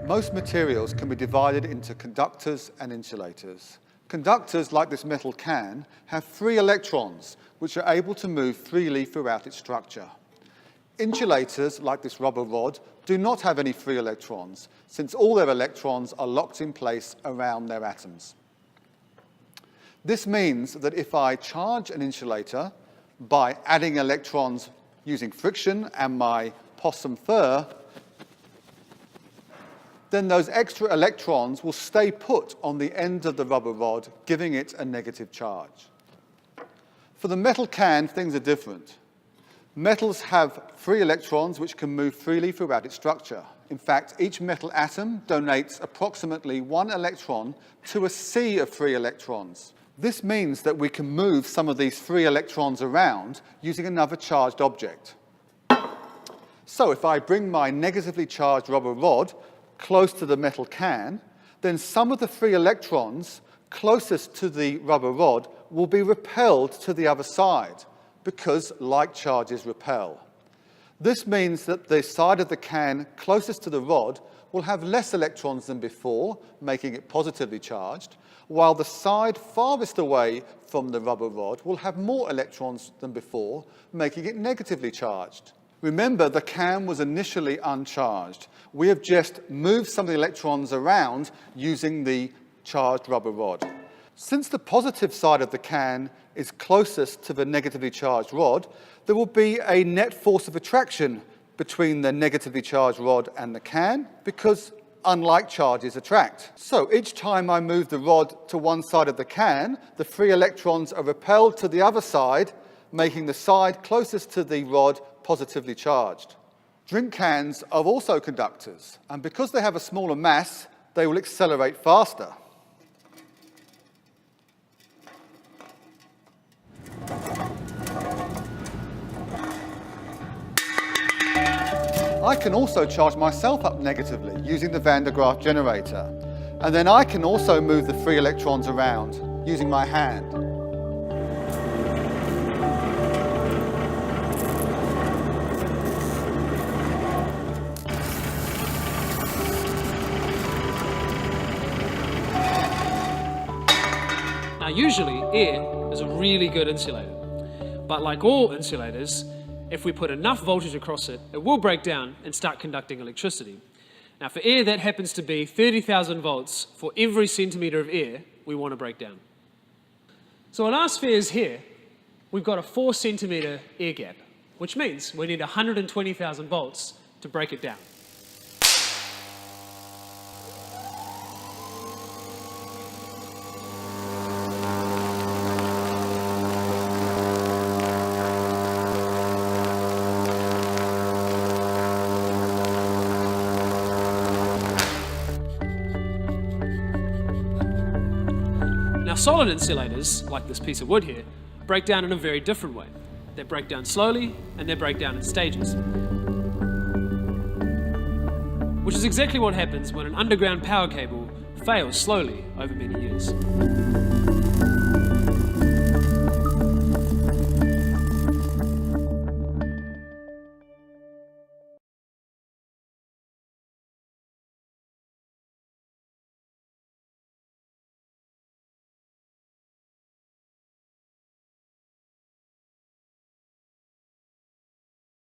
Most materials can be divided into conductors and insulators. Conductors, like this metal can, have free electrons, which are able to move freely throughout its structure. Insulators, like this rubber rod, do not have any free electrons, since all their electrons are locked in place around their atoms. This means that if I charge an insulator by adding electrons using friction and my possum fur, then those extra electrons will stay put on the end of the rubber rod, giving it a negative charge. For the metal can, things are different. Metals have free electrons which can move freely throughout its structure. In fact, each metal atom donates approximately 1 electron to a sea of free electrons. This means that we can move some of these free electrons around using another charged object. So if I bring my negatively charged rubber rod close to the metal can, then some of the free electrons closest to the rubber rod will be repelled to the other side, because like charges repel. This means that the side of the can closest to the rod will have less electrons than before, making it positively charged, while the side farthest away from the rubber rod will have more electrons than before, making it negatively charged. Remember, the can was initially uncharged. We have just moved some of the electrons around using the charged rubber rod. Since the positive side of the can is closest to the negatively charged rod, there will be a net force of attraction between the negatively charged rod and the can, because unlike charges attract. So each time I move the rod to one side of the can, the free electrons are repelled to the other side, making the side closest to the rod positively charged. Drink cans are also conductors, and because they have a smaller mass, they will accelerate faster. I can also charge myself up negatively using the Van de Graaff generator, and then I can also move the free electrons around using my hand. Now usually air is a really good insulator, but like all insulators, if we put enough voltage across it, it will break down and start conducting electricity. Now for air, that happens to be 30,000 volts for every centimetre of air we want to break down. So on our spheres here, we've got a 4 centimetre air gap, which means we need 120,000 volts to break it down. Now solid insulators, like this piece of wood here, break down in a very different way. They break down slowly and they break down in stages. Which is exactly what happens when an underground power cable fails slowly over many years.